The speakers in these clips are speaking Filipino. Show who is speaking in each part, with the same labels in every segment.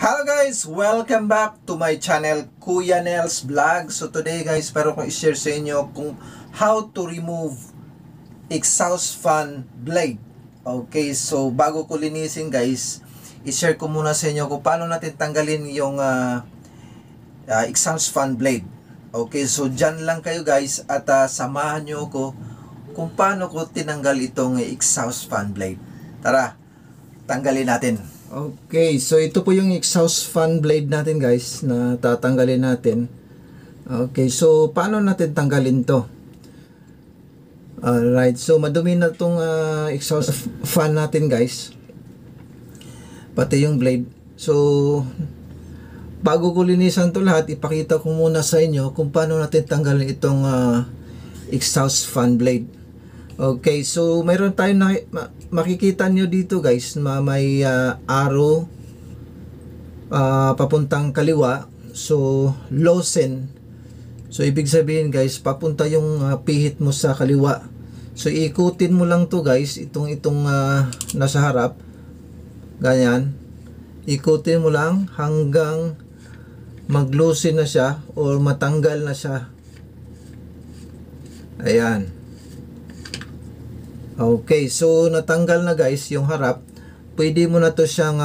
Speaker 1: Hello guys! Welcome back to my channel, Kuya Nels Vlog. So today guys, pero kong i-share sa inyo kung how to remove exhaust fan blade. Okay, so bago ko linisin guys, i-share ko muna sa inyo kung paano natin tanggalin yung exhaust fan blade. Okay, so dyan lang kayo guys at samahan nyo ko kung paano ko tinanggal itong exhaust fan blade. Tara, tanggalin natin. Okay, so ito po yung exhaust fan blade natin guys na tatanggalin natin. Okay, so paano natin tanggalin to? Alright, so madumi na itong exhaust fan natin guys, pati yung blade. So bago ko linisan to lahat, ipakita ko muna sa inyo kung paano natin tanggalin itong exhaust fan blade. Okay, so mayroon tayong makikita nyo dito guys, may arrow papuntang kaliwa. So loosen, so ibig sabihin guys, papunta yung pihit mo sa kaliwa. So ikutin mo lang to guys, itong nasa harap, ganyan, ikutin mo lang hanggang mag-loosen na siya or matanggal na siya. Ayan. Okay, so natanggal na guys yung harap. Pwede mo na to siyang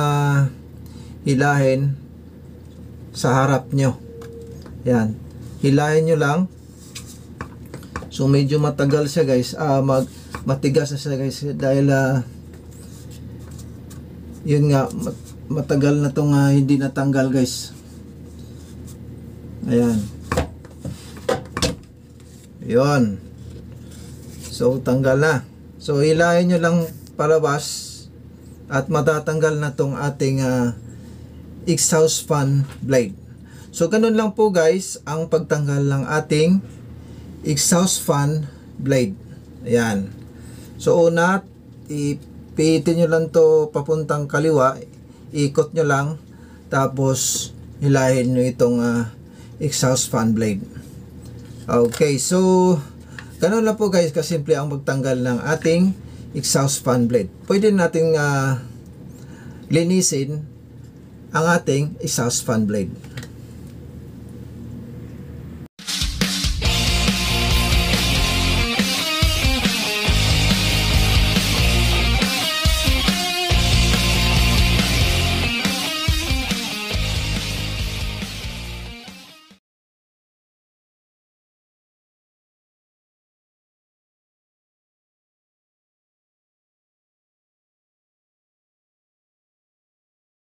Speaker 1: hilahin sa harap nyo. Yan, hilahin nyo lang. So medyo matagal siya guys, matigas na siya guys, dahil yun nga, matagal na tong hindi natanggal guys. Ayan, yun. So tanggal na. So hilahin nyo lang palabas at matatanggal na tong ating exhaust fan blade. So ganun lang po guys ang pagtanggal ng ating exhaust fan blade. Ayan. So una, ipihitin nyo lang to papuntang kaliwa, ikot nyo lang, tapos hilahin nyo itong exhaust fan blade. Okay, so ganun lang po guys kasimple ang magtanggal ng ating exhaust fan blade. Pwede nating linisin ang ating exhaust fan blade.